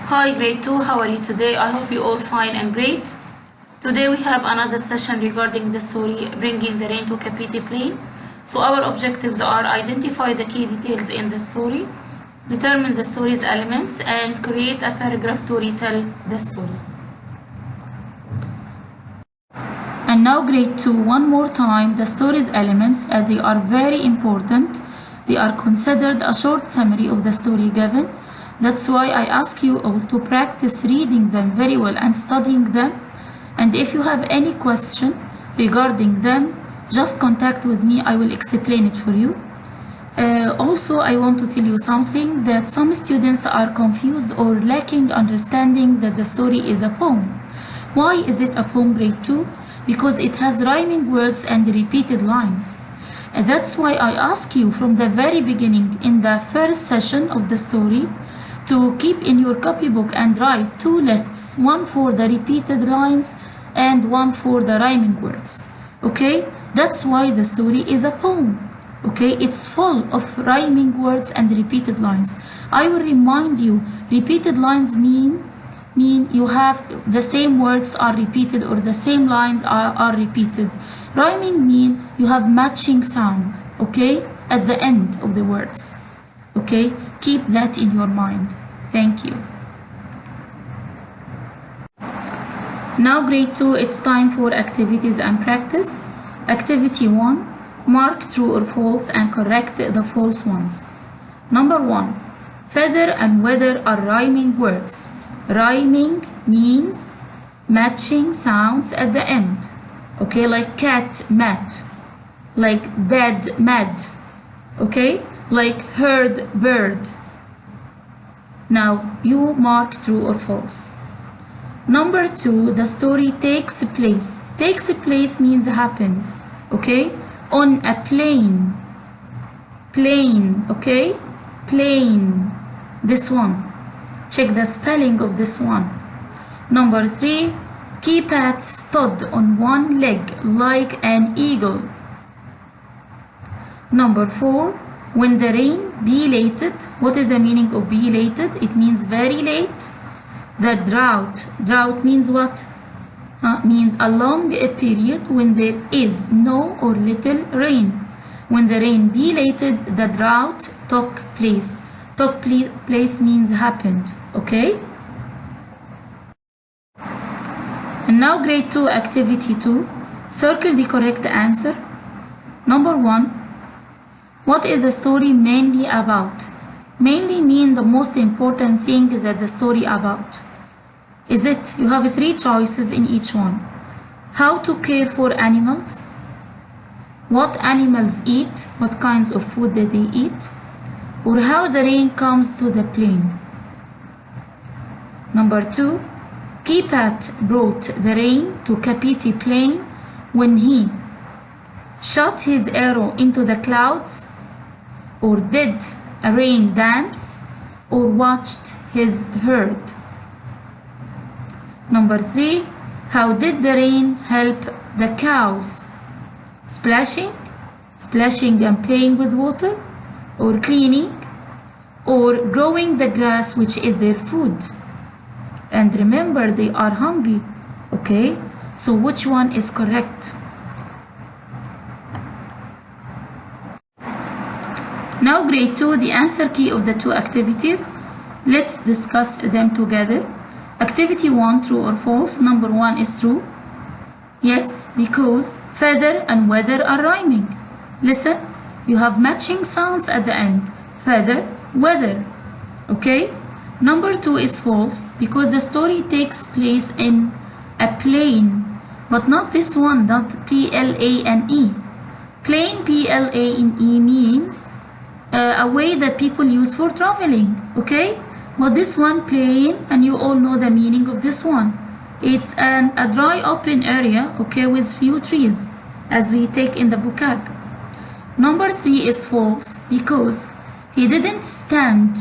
Hi grade 2, how are you today? I hope you all fine and great. Today we have another session regarding the story Bringing the Rain to Kapiti Plain. So our objectives are identify the key details in the story, determine the story's elements, and create a paragraph to retell the story. And now grade 2, one more time, the story's elements, as they are very important. They are considered a short summary of the story given. That's why I ask you all to practice reading them very well and studying them. And if you have any question regarding them, just contact with me. I will explain it for you. Also, I want to tell you something, that some students are confused or lacking understanding that the story is a poem. Why is it a poem grade 2? Because it has rhyming words and repeated lines. And that's why I ask you from the very beginning in the first session of the story to keep in your copybook and write two lists, one for the repeated lines and one for the rhyming words. Okay, that's why the story is a poem. Okay, it's full of rhyming words and repeated lines. I will remind you, repeated lines mean you have the same words are repeated or the same lines are repeated. Rhyming mean you have matching sound, okay, at the end of the words. Okay, keep that in your mind. Thank you. Now grade 2, it's time for activities and practice. Activity 1, mark true or false and correct the false ones. Number 1, feather and weather are rhyming words. Rhyming means matching sounds at the end. Okay, like cat, mat, like dead, mad. Okay, like herd, bird. Now you mark true or false. Number 2, the story takes place. Takes place means happens. Okay, on a plane. Plane. Okay, plane. This one. Check the spelling of this one. Number 3, Keypat stood on one leg like an eagle. Number 4, when the rain belated. What is the meaning of belated? It means very late. The drought. Drought means what? Means a long period when there is no or little rain. When the rain belated, the drought took place. Took place means happened. Okay? And now grade 2, activity 2. Circle the correct answer. Number 1, what is the story mainly about? Mainly mean the most important thing that the story about. Is it? You have 3 choices in each one. How to care for animals. What animals eat. What kinds of food that they eat. Or how the rain comes to the plain. Number 2, Keypat brought the rain to Kapiti Plain when he shot his arrow into the clouds, or did a rain dance, or watched his herd. Number 3, how did the rain help the cows? Splashing and playing with water, or cleaning, or growing the grass which is their food. And remember, they are hungry. Okay, so which one is correct? Now grade 2, the answer key of the 2 activities. Let's discuss them together. Activity 1, true or false. Number 1 is true. Yes, because feather and weather are rhyming. Listen, you have matching sounds at the end. Feather, weather. Okay? Number 2 is false because the story takes place in a plane, but not this one, not P-L-A-N-E. Plain, P-L-A-N-E means a way that people use for traveling. Okay? But this one, plain, and you all know the meaning of this one. It's a dry open area, okay, with few trees, as we take in the vocab. Number 3 is false because he didn't stand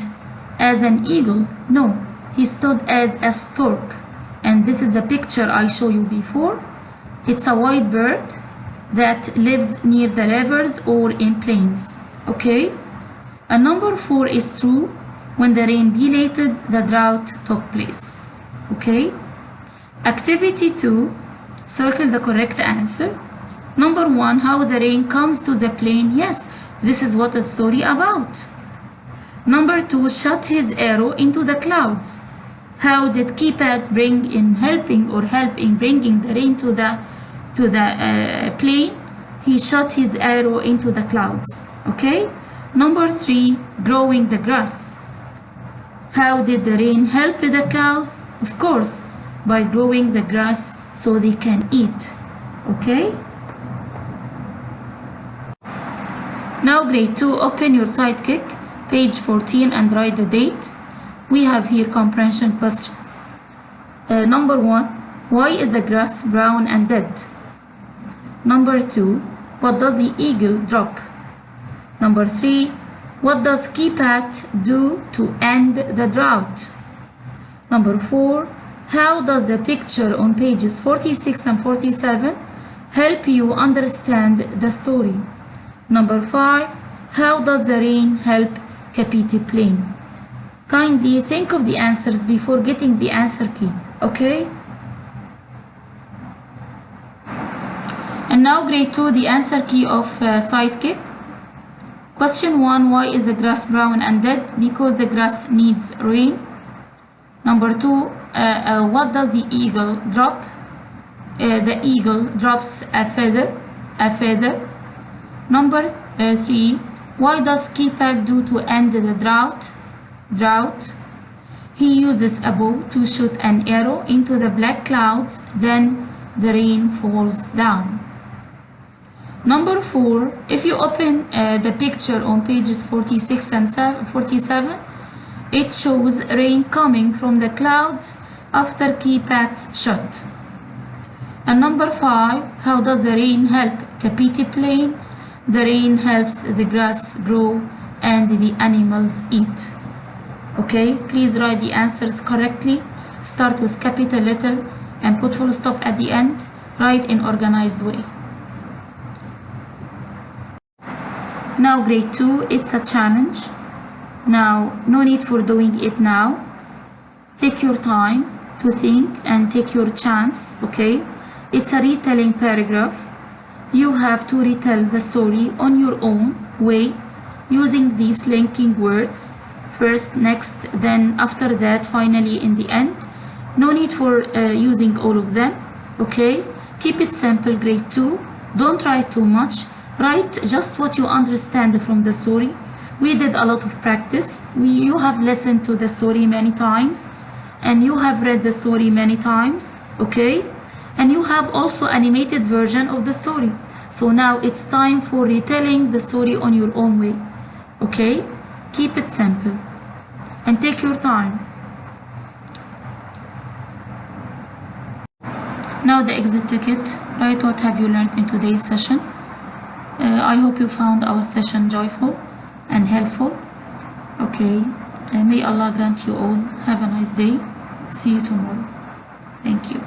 as an eagle. No, he stood as a stork. And this is the picture I showed you before. It's a white bird that lives near the rivers or in plains. Okay? And number 4 is true When the rain belated, the drought took place. Okay? Activity 2, circle the correct answer. Number 1, how the rain comes to the plain. Yes, this is what the story about. Number 2, shot his arrow into the clouds. How did Kipad bring in helping bringing the rain to the plain? He shot his arrow into the clouds. Okay? Number 3, growing the grass. How did the rain help the cows? Of course, by growing the grass so they can eat. Okay? Now grade 2, open your Sidekick, page 14, and write the date. We have here comprehension questions. Number 1, why is the grass brown and dead? Number 2, what does the eagle drop? Number 3, what does Kipad do to end the drought? Number 4, how does the picture on pages 46 and 47 help you understand the story? Number 5, how does the rain help Kapiti Plain? Kindly think of the answers before getting the answer key, okay? And now grade 2, the answer key of Sidekick. Question 1, why is the grass brown and dead? Because the grass needs rain. Number 2, what does the eagle drop? The eagle drops a feather. Number 3, why does Kipad do to end the drought? He uses a bow to shoot an arrow into the black clouds, then the rain falls down. Number 4, if you open the picture on pages 46 and 47, it shows rain coming from the clouds after Kipad's shot. And number 5, how does the rain help Kapiti Plain? The rain helps the grass grow and the animals eat. Okay, please write the answers correctly. Start with capital letter and put full stop at the end. Write in organized way. Now grade 2, it's a challenge. Now, no need for doing it now. Take your time to think and take your chance, okay? It's a retelling paragraph. You have to retell the story on your own way using these linking words. First, next, then, after that, finally, in the end. No need for using all of them, okay? Keep it simple, grade 2. Don't write too much. Write just what you understand from the story. We did a lot of practice. You have listened to the story many times and you have read the story many times, okay? And you have also animated version of the story. So now it's time for retelling the story on your own way, okay? Keep it simple and take your time. Now the exit ticket. Write what have you learned in today's session. I hope you found our session joyful and helpful. Okay, may Allah grant you all have a nice day. See you tomorrow. Thank you.